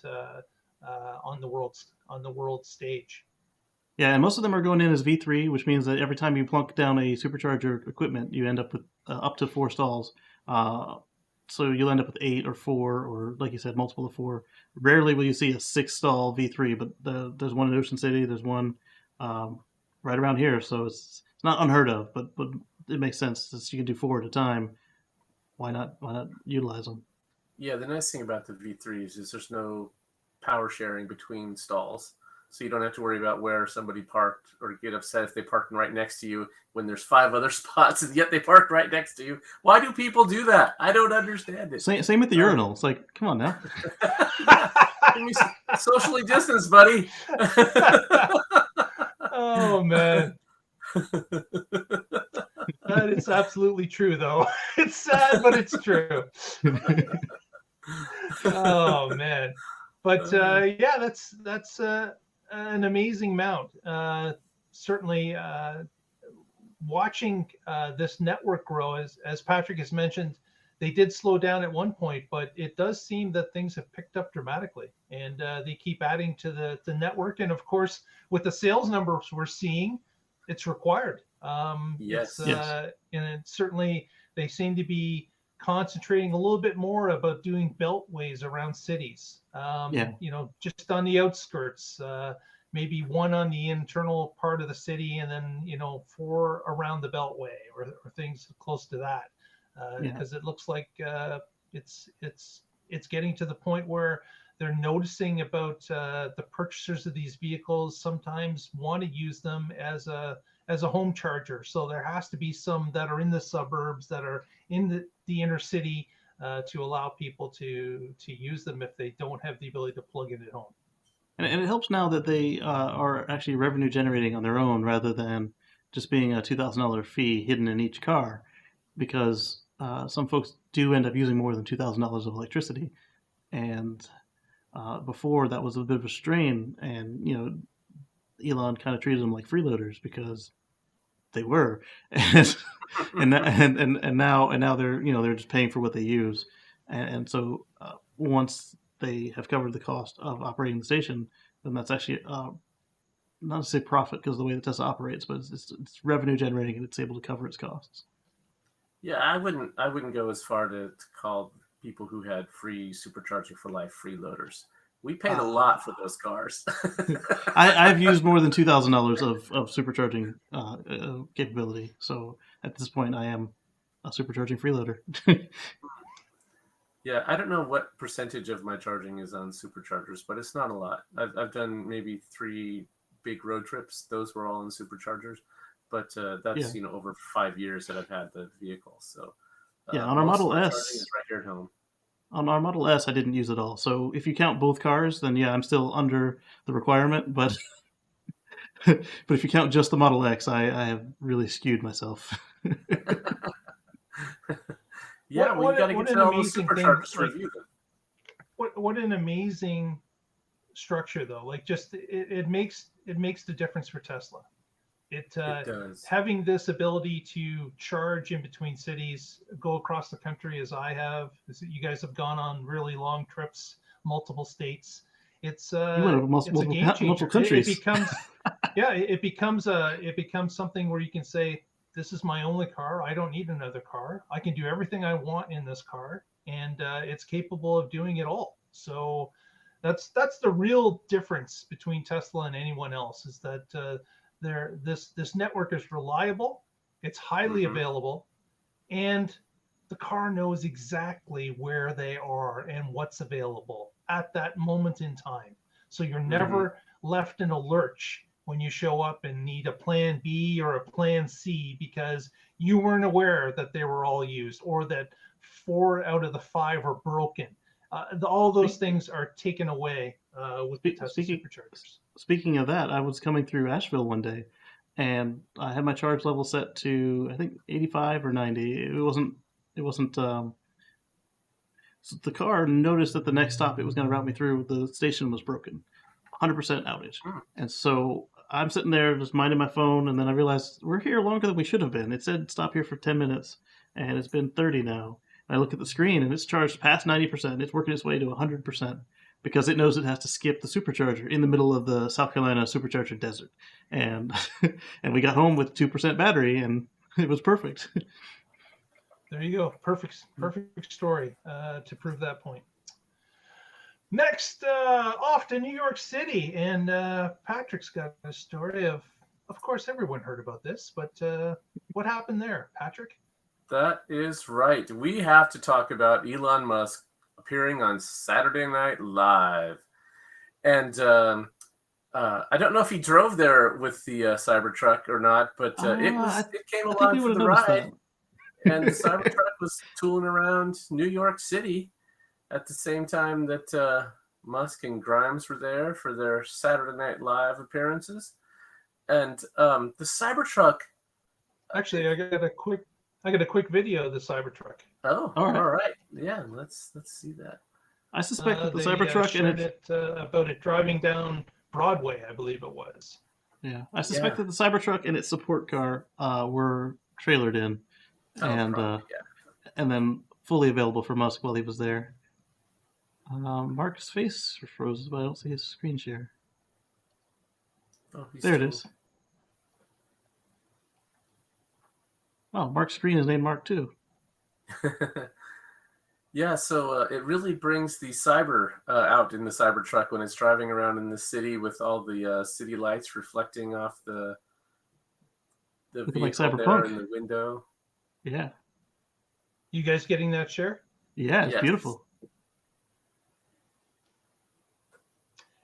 on the world stage. Yeah, and most of them are going in as V3, which means that every time you plunk down a supercharger equipment, you end up with up to 4 stalls. So you'll end up with 8 or 4, or like you said, multiple of 4. Rarely will you see a 6-stall V3, but there's one in Ocean City. There's one right around here, so it's not unheard of. But it makes sense since you can do 4 at a time. Why not utilize them? yeah. The nice thing about the V3s is there's no power sharing between stalls. So you don't have to worry about where somebody parked or get upset if they parked right next to you when there's 5 other spots and yet they parked right next to you. Why do people do that? I don't understand it. Same with the urinal. It's like, come on now. Give me socially distance, buddy. Oh man. That is absolutely true though. It's sad, but it's true. Oh man. But yeah, that's an amazing mount. Certainly watching this network grow, as Patrick has mentioned, they did slow down at one point, but it does seem that things have picked up dramatically, and they keep adding to the network. And of course, with the sales numbers we're seeing, it's required. Yes. And certainly they seem to be concentrating a little bit more about doing beltways around cities. Just on the outskirts, maybe 1 on the internal part of the city, and then 4 around the beltway or things close to that. Because it looks like it's getting to the point where they're noticing about the purchasers of these vehicles sometimes want to use them as a home charger. So there has to be some that are in the suburbs, that are in the inner city, to allow people to use them if they don't have the ability to plug in at home. And it helps now that they are actually revenue generating on their own rather than just being a $2,000 fee hidden in each car, because some folks do end up using more than $2,000 of electricity. And before, that was a bit of a strain, and Elon kind of treated them like freeloaders because they were, and now they're just paying for what they use, and so once they have covered the cost of operating the station, then that's actually not to say profit because of the way the Tesla operates, but it's revenue generating and it's able to cover its costs. Yeah, I wouldn't go as far to call people who had free Supercharger for life freeloaders. We paid a lot for those cars. I've used more than $2,000 of supercharging capability, so at this point I am a supercharging freeloader. Yeah, I don't know what percentage of my charging is on Superchargers, but it's not a lot. I've done maybe 3 big road trips. Those were all on Superchargers, but that's over 5 years that I've had the vehicle. So on our Model S, charging is right here at home. On our Model S, I didn't use it all. So if you count both cars, then I'm still under the requirement. But but if you count just the Model X, I have really skewed myself. Yeah, we got to get to all those Superchargers to review them. What an amazing structure, though. Like, just it makes the difference for Tesla. It does. having this ability to charge in between cities, go across the country as I have. You guys have gone on really long trips, multiple states. It's You went to it's a game multiple changer. It countries. becomes yeah, it becomes something where you can say, this is my only car. I don't need another car. I can do everything I want in this car, and it's capable of doing it all. So that's the real difference between Tesla and anyone else, is that this network is reliable, it's highly available, and the car knows exactly where they are and what's available at that moment in time. So you're never left in a lurch when you show up and need a plan B or a plan C because you weren't aware that they were all used, or that 4 out of the 5 are broken. All those things are taken away with the Tesla Superchargers. Speaking of that, I was coming through Asheville one day, and I had my charge level set to, I think, 85 or 90. It wasn't. So the car noticed that the next stop it was going to route me through, the station was broken, 100% outage, and so I'm sitting there just minding my phone, and then I realized we're here longer than we should have been. It said stop here for 10 minutes, and it's been 30 now. And I look at the screen, and it's charged past 90%. It's working its way to 100%. Because it knows it has to skip the supercharger in the middle of the South Carolina supercharger desert. And and we got home with 2% battery, and it was perfect. There you go. Perfect story to prove that point. Next, off to New York City. And Patrick's got a story of course, everyone heard about this, but what happened there, Patrick? That is right. We have to talk about Elon Musk appearing on Saturday Night Live. And I don't know if he drove there with the Cybertruck or not, but it came along for the ride. And the Cybertruck was tooling around New York City at the same time that Musk and Grimes were there for their Saturday Night Live appearances. And the Cybertruck... Actually, I got a quick video of the Cybertruck. Oh, all right. Yeah, let's see that. I suspect that the Cybertruck about it driving down Broadway, I believe it was. Yeah, I suspect that the Cybertruck and its support car were trailered in, and then fully available for Musk while he was there. Mark's face froze, but I don't see his screen share. Oh, there it is. Oh, Mark's screen is named Mark too. Yeah, so it really brings the cyber out in the Cybertruck when it's driving around in the city with all the city lights reflecting off the vehicle like there Cyberpunk in the window. Yeah. You guys getting that share? Yeah, it's beautiful.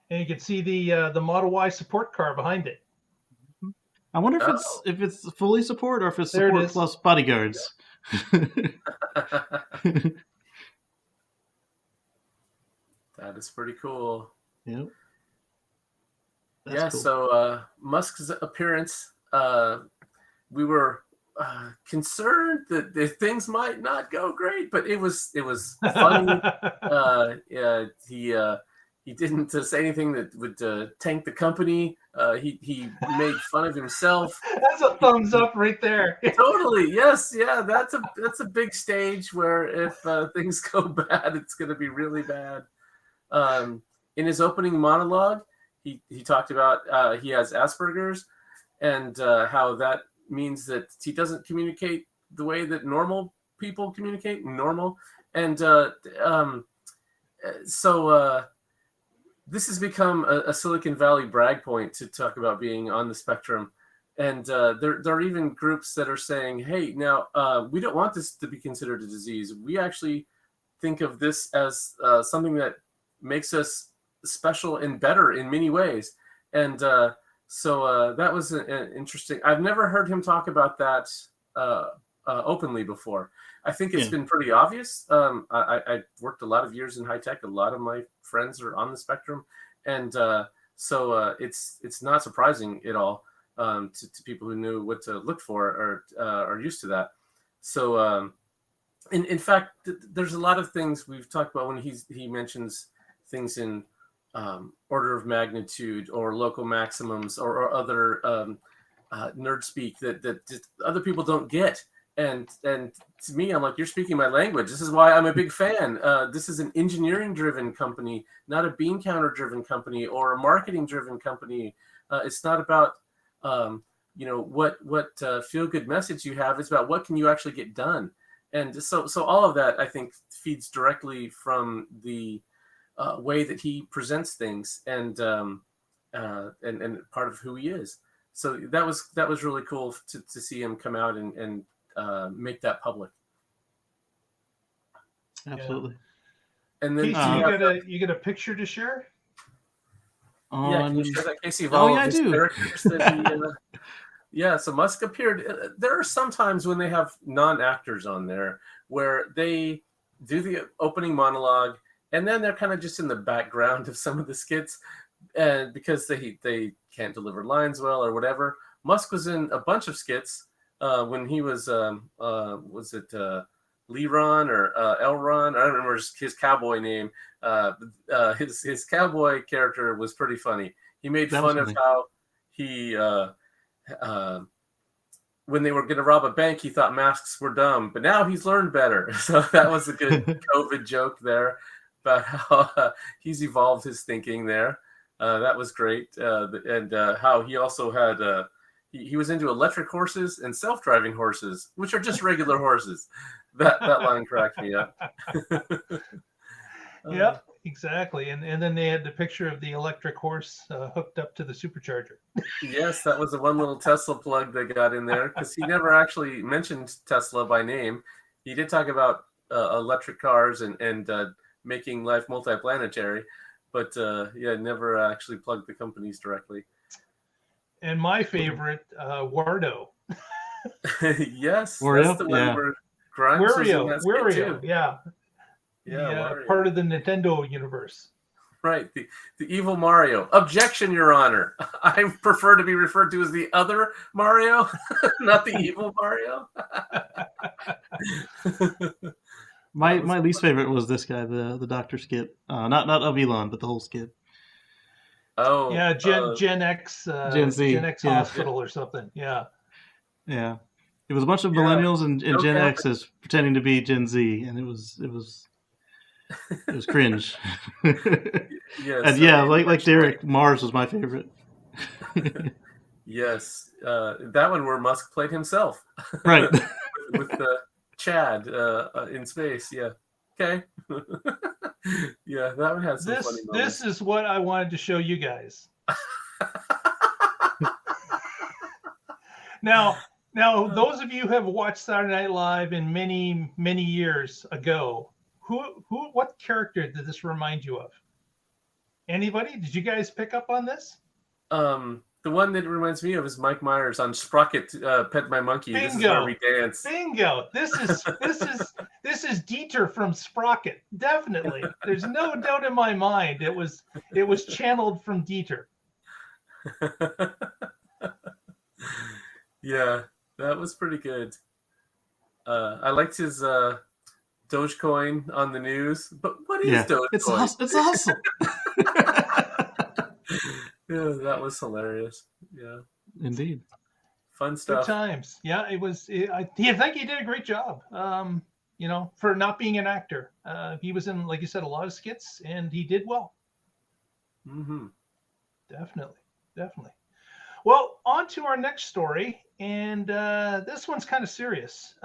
And you can see the Model Y support car behind it. I wonder if it's fully support or if it's support plus bodyguards. That is pretty cool. Yep. Cool. So Musk's appearance, we were concerned that things might not go great, but it was funny. He didn't say anything that would tank the company. He made fun of himself. That's a thumbs up right there. Totally. Yes. Yeah. That's a big stage where if things go bad, it's going to be really bad. In his opening monologue, he talked about he has Asperger's and how that means that he doesn't communicate the way that normal people communicate. And so this has become a Silicon Valley brag point to talk about being on the spectrum. And there are even groups that are saying, hey, now we don't want this to be considered a disease. We actually think of this as something that makes us special and better in many ways. And so that was an interesting. I've never heard him talk about that openly before. I think it's been pretty obvious. I worked a lot of years in high tech. A lot of my friends are on the spectrum, and so it's not surprising at all to people who knew what to look for or are used to that. So in fact, there's a lot of things we've talked about when he mentions things in order of magnitude or local maximums or other nerd speak that just other people don't get. And to me, I'm like, you're speaking my language. This is why I'm a big fan. This is an engineering-driven company, not a bean counter-driven company or a marketing-driven company. It's not about what feel-good message you have. It's about what can you actually get done. And so all of that, I think, feeds directly from the way that he presents things and part of who he is. So that was really cool to see him come out and make that public. Absolutely. Yeah. And then Casey, you get a picture to share? Yeah, can you share that, Casey? Oh, yeah, I do. So Musk appeared. There are some times when they have non-actors on there where they do the opening monologue, and then they're kind of just in the background of some of the skits, and because they can't deliver lines well or whatever. Musk was in a bunch of skits when he was it Leron or Elron? I don't remember his cowboy name. His cowboy character was pretty funny. He made fun of how he when they were going to rob a bank, he thought masks were dumb, but now he's learned better. So that was a good COVID joke there about how he's evolved his thinking there. That was great. And how he also had he was into electric horses and self-driving horses, which are just regular horses. That line cracked me up. Yep, exactly. And then they had the picture of the electric horse hooked up to the Supercharger. Yes, that was the one little Tesla plug they got in there, because he never actually mentioned Tesla by name. He did talk about electric cars and making life multiplanetary, but never actually plugged the companies directly. And my favorite, Wardo. Yes, Wario? That's the one where Grimes Wario, yeah. Yeah, part of the Nintendo universe. Right, the evil Mario. Objection, Your Honor. I prefer to be referred to as the other Mario, not the evil Mario. My least favorite was this guy, the doctor skit. Not of Elon, but the whole skit. Oh, yeah, Gen X, Gen Z, Gen X Hospital or something. Yeah. Yeah, it was a bunch of millennials and Gen X's pretending to be Gen Z, and it was cringe. Yes, and yeah, like Derek, Mars was my favorite. Yes, that one where Musk played himself, right, with Chad in space. Yeah, okay. Yeah, that one has some funny moments. This is what I wanted to show you guys. Now, those of you who have watched Saturday Night Live in many years ago, what character did this remind you of? Anybody? Did you guys pick up on this? The one that it reminds me of is Mike Myers on Sprocket, Pet My Monkey. Bingo. This is where we dance. Bingo. This is Dieter from Sprocket. Definitely. There's no doubt in my mind it was channeled from Dieter. Yeah, that was pretty good. I liked his Dogecoin on the news. But what is Dogecoin? It's a hustle. Yeah, that was hilarious. Yeah, indeed, fun stuff. Good times. Yeah, it was. I think he did a great job. For not being an actor, he was in, like you said, a lot of skits, and he did well. Mm-hmm. Definitely. Well, on to our next story, and this one's kind of serious.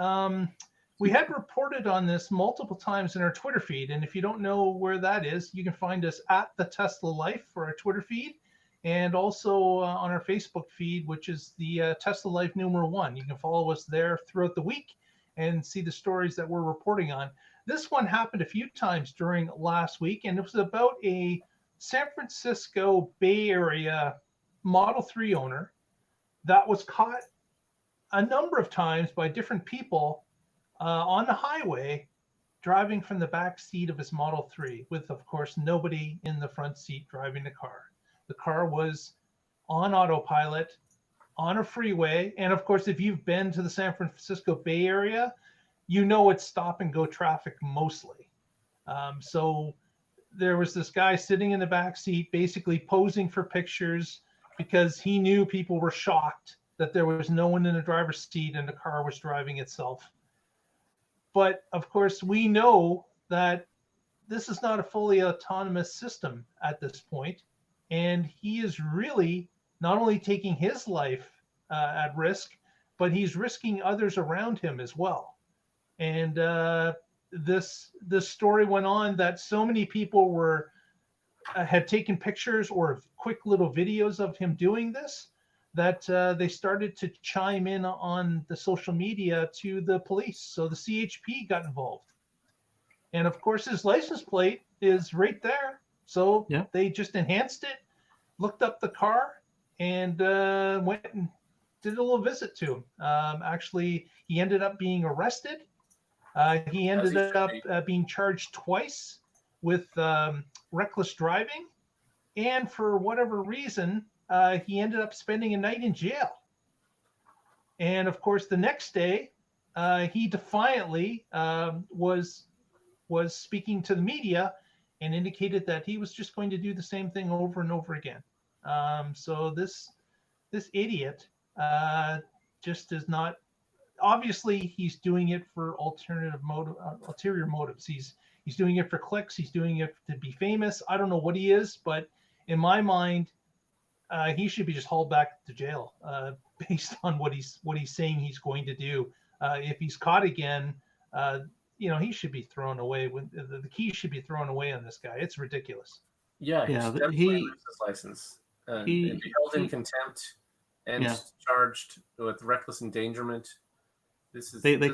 We had reported on this multiple times in our Twitter feed, and if you don't know where that is, you can find us at the Tesla Life for our Twitter feed, and also on our Facebook feed, which is the Tesla Life #1. You can follow us there throughout the week and see the stories that we're reporting on. This one happened a few times during last week, and it was about a San Francisco Bay Area Model 3 owner that was caught a number of times by different people on the highway driving from the back seat of his Model 3 with, of course, nobody in the front seat driving the car. The car was on autopilot on a freeway. And of course, if you've been to the San Francisco Bay Area, you know it's stop and go traffic mostly. So there was this guy sitting in the back seat, basically posing for pictures because he knew people were shocked that there was no one in the driver's seat and the car was driving itself. But of course, we know that this is not a fully autonomous system at this point, and he is really not only taking his life at risk, but he's risking others around him as well. And this story went on that so many people had taken pictures or quick little videos of him doing this that they started to chime in on the social media to the police. So the CHP got involved. And of course, his license plate is right there. So they just enhanced it, looked up the car, and went and did a little visit to him. Actually, he ended up being arrested. He ended up being charged twice with reckless driving. And for whatever reason, he ended up spending a night in jail. And of course, the next day, he defiantly was speaking to the media and indicated that he was just going to do the same thing over and over again. So this idiot just is not. Obviously, he's doing it for ulterior motives. He's doing it for clicks. He's doing it to be famous. I don't know what he is, but in my mind, he should be just hauled back to jail based on what he's saying he's going to do. If he's caught again, he should be thrown away. The key should be thrown away on this guy. It's ridiculous. Yeah, he lose his license and be held in contempt and charged with reckless endangerment. They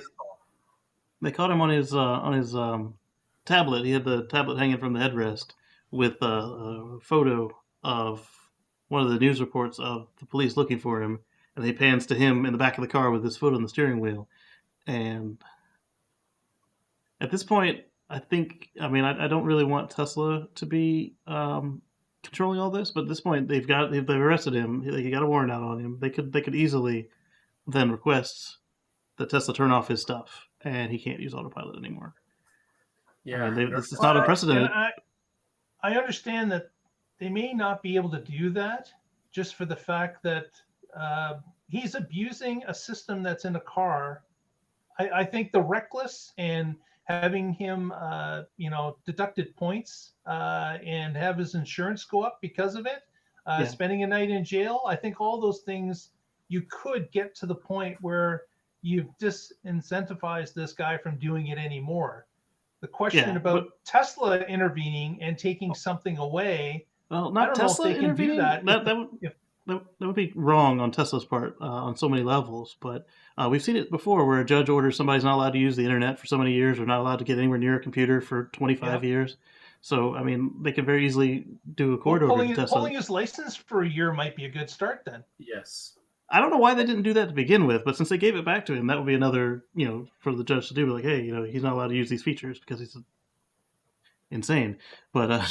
caught him on his tablet. He had the tablet hanging from the headrest with a photo of one of the news reports of the police looking for him, and he pans to him in the back of the car with his foot on the steering wheel. And at this point, I don't really want Tesla to be controlling all this, but at this point, they've arrested him. They got a warrant out on him. They could easily then request that Tesla turn off his stuff, and he can't use Autopilot anymore. Yeah, this is not unprecedented. I understand that they may not be able to do that just for the fact that he's abusing a system that's in a car. I think the reckless and having him, deducted points and have his insurance go up because of it, spending a night in jail. I think all those things, you could get to the point where you've disincentivized this guy from doing it anymore. The question about Tesla intervening and taking something away. Well, not Tesla intervening. That would be wrong on Tesla's part on so many levels. But we've seen it before where a judge orders somebody's not allowed to use the internet for so many years or not allowed to get anywhere near a computer for 25 years. So, they could very easily do a court order to Tesla. Pulling his license for a year might be a good start then. Yes. I don't know why they didn't do that to begin with, but since they gave it back to him, that would be another, for the judge to do. Like, hey, he's not allowed to use these features because he's insane. But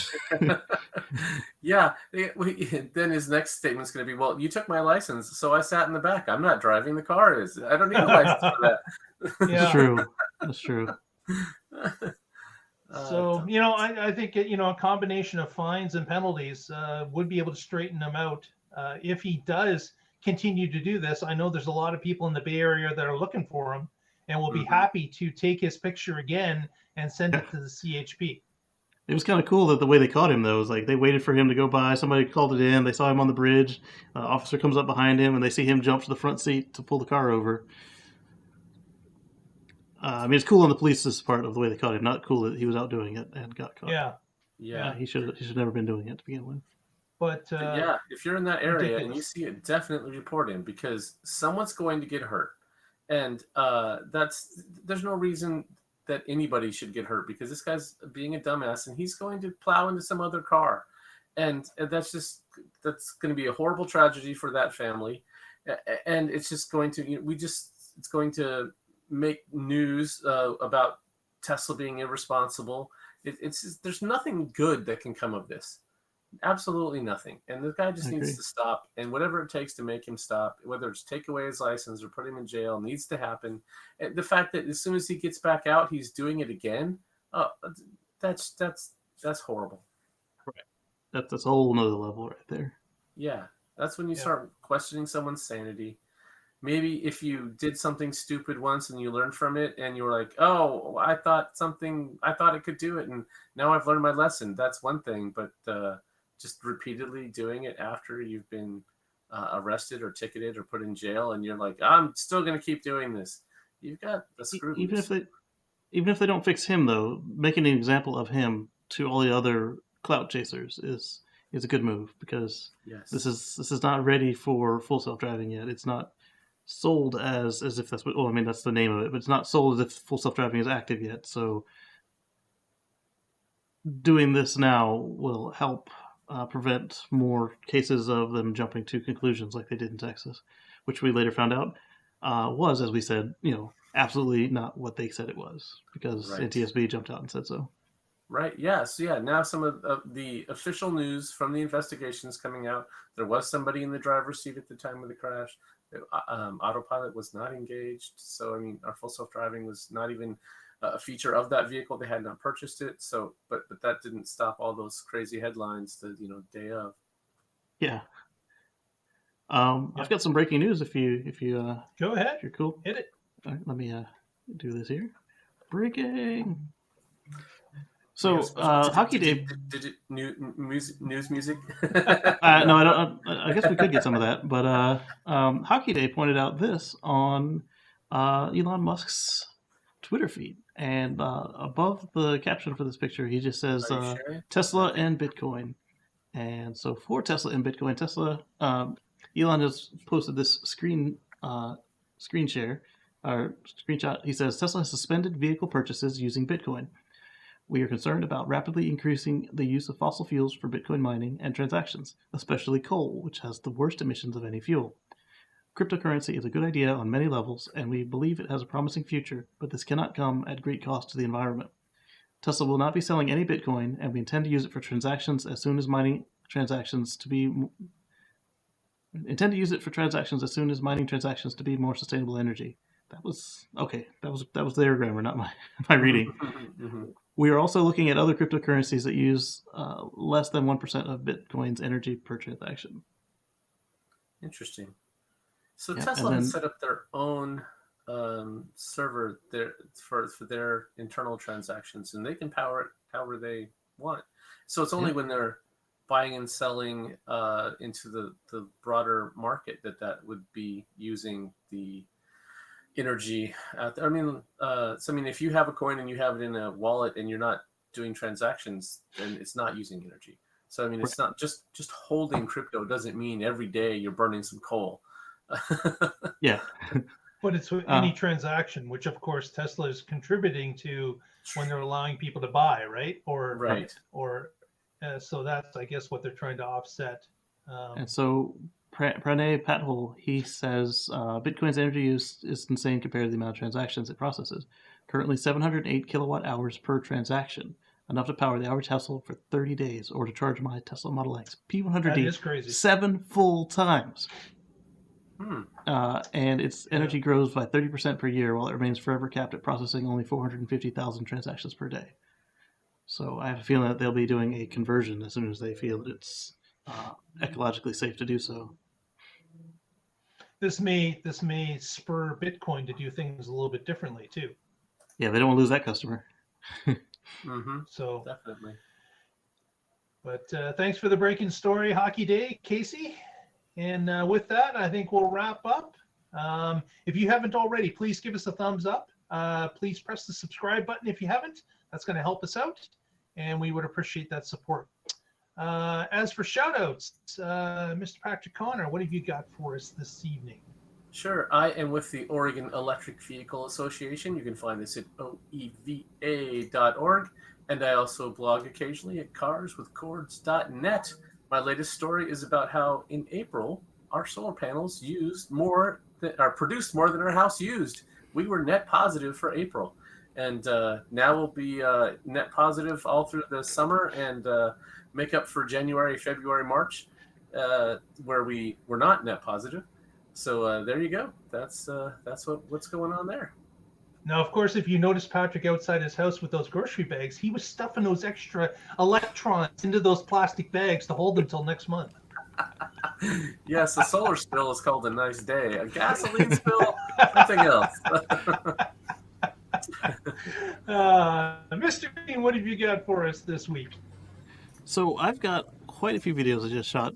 then his next statement's going to be, well, you took my license, so I sat in the back. I'm not driving the car. I don't need a license for that. That's true. That's true. So, I think, a combination of fines and penalties would be able to straighten him out. If he does continue to do this, I know there's a lot of people in the Bay Area that are looking for him and will be happy to take his picture again and send it to the CHP. It was kind of cool that the way they caught him, though, was like they waited for him to go by. Somebody called it in. They saw him on the bridge. Officer comes up behind him, and they see him jump to the front seat to pull the car over. It's cool on the police's part of the way they caught him. Not cool that he was out doing it and got caught. Yeah. He should never been doing it to begin with. But if you're in that area and you see it, definitely report him because someone's going to get hurt, and there's no reason that anybody should get hurt because this guy's being a dumbass and he's going to plow into some other car, and that's going to be a horrible tragedy for that family, and it's just going to it's going to make news about Tesla being irresponsible. There's nothing good that can come of this. Absolutely nothing. And the guy just needs to stop. And whatever it takes to make him stop, whether it's take away his license or put him in jail, needs to happen. And the fact that as soon as he gets back out, he's doing it again. That's horrible. Right. That's a whole nother level right there. Yeah. That's when you start questioning someone's sanity. maybe if you did something stupid once and you learned from it and you were like, oh, I thought it could do it, and now I've learned my lesson. That's one thing, but just repeatedly doing it after you've been arrested or ticketed or put in jail, and you're like, I'm still going to keep doing this. You've got the screw loose. Even if they don't fix him, though, making an example of him to all the other clout chasers is a good move, because Yes. this is not ready for full self-driving yet. It's not sold as if that's what. Well, I mean, that's the name of it, but it's not sold as if full self-driving is active yet. So doing this now will help prevent more cases of them jumping to conclusions like they did in Texas, which we later found out was, as we said, absolutely not what they said it was, because Right. NTSB jumped out and said so. Right. Yeah. So yeah, now some of the official news from the investigations coming out. There was somebody in the driver's seat at the time of the crash. Autopilot was not engaged. So I mean, our full self-driving was not even a feature of that vehicle. They had not purchased it. So, but that didn't stop all those crazy headlines the day of. Yeah. I've got some breaking news. If you Go ahead. if you're cool, Hit it. all right, let me do this here. Breaking. So, Hockey Day. News music. No, I don't. I guess we could get some of that, but Hockey Day pointed out this on Elon Musk's Twitter feed, and above the caption for this picture, he just says Tesla and Bitcoin. And so for Tesla and Bitcoin, Elon has posted this screen share or screenshot. He says Tesla has suspended vehicle purchases using Bitcoin. We are concerned about rapidly increasing the use of fossil fuels for Bitcoin mining and transactions, especially coal, which has the worst emissions of any fuel. Cryptocurrency is a good idea on many levels, and we believe it has a promising future, but this cannot come at great cost to the environment. Tesla will not be selling any Bitcoin, and we intend to use it for transactions as soon as mining transactions to be more sustainable energy. That was okay. That was their grammar, not my reading. Mm-hmm. We are also looking at other cryptocurrencies that use less than 1% of Bitcoin's energy per transaction. Interesting. So Yeah, Tesla and has then- set up their own server there for their internal transactions, and they can power it however they want. So it's only when they're buying and selling into the broader market that would be using the energy out there. I mean, if you have a coin and you have it in a wallet and you're not doing transactions, then it's not using energy. So I mean, it's not just holding crypto doesn't mean every day you're burning some coal. Yeah. But it's any transaction, which of course Tesla is contributing to when they're allowing people to buy, right? So that's, I guess, what they're trying to offset. And so Pranay Patel, he says Bitcoin's energy use is insane compared to the amount of transactions it processes. Currently 708 kilowatt hours per transaction, enough to power the average household for 30 days or to charge my Tesla Model X P100D That is crazy. 7 full times. And its energy grows by 30% per year, while it remains forever capped at processing only 450,000 transactions per day. So I have a feeling that they'll be doing a conversion as soon as they feel that it's ecologically safe to do so. This may spur Bitcoin to do things a little bit differently too. Yeah, they don't want to lose that customer. Mm-hmm. So Definitely. But thanks for the breaking story, Hockey Day, Casey. And with that, I think we'll wrap up. If you haven't already, please give us a thumbs up. Please press the subscribe button if you haven't. That's going to help us out, and we would appreciate that support. As for shout-outs, Mr. Patrick Connor, what have you got for us this evening? Sure. I am with the Oregon Electric Vehicle Association. You can find this at oeva.org. And I also blog occasionally at carswithcords.net. My latest story is about how in April, our solar panels produced more than our house used. We were net positive for April. And now we'll be net positive all through the summer and make up for January, February, March, where we were not net positive. So there you go. That's what's going on there. Now, of course, if you notice Patrick outside his house with those grocery bags, he was stuffing those extra electrons into those plastic bags to hold them till next month. Yes, a solar spill is called a nice day. A gasoline spill, something else. Mr. Green, what have you got for us this week? So I've got quite a few videos I just shot,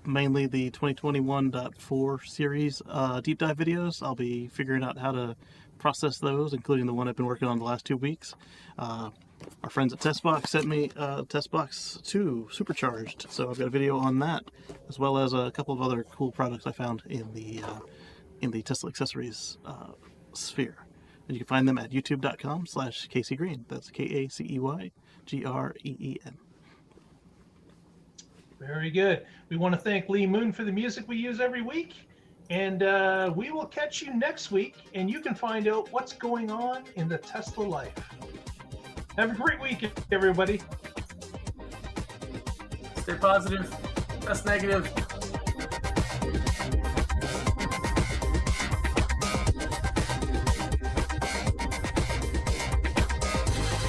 mainly the 2021.4 series deep dive videos. I'll be figuring out how to process those, including the one I've been working on the last 2 weeks. Our friends at TestBox sent me TestBox 2 Supercharged, so I've got a video on that, as well as a couple of other cool products I found in the Tesla accessories sphere. And you can find them at youtube.com/KCGreen. That's KACEYGREEN. Very good. We want to thank Lee Moon for the music we use every week. And we will catch you next week, and you can find out what's going on in the Tesla life. Have a great week, everybody. Stay positive. That's negative.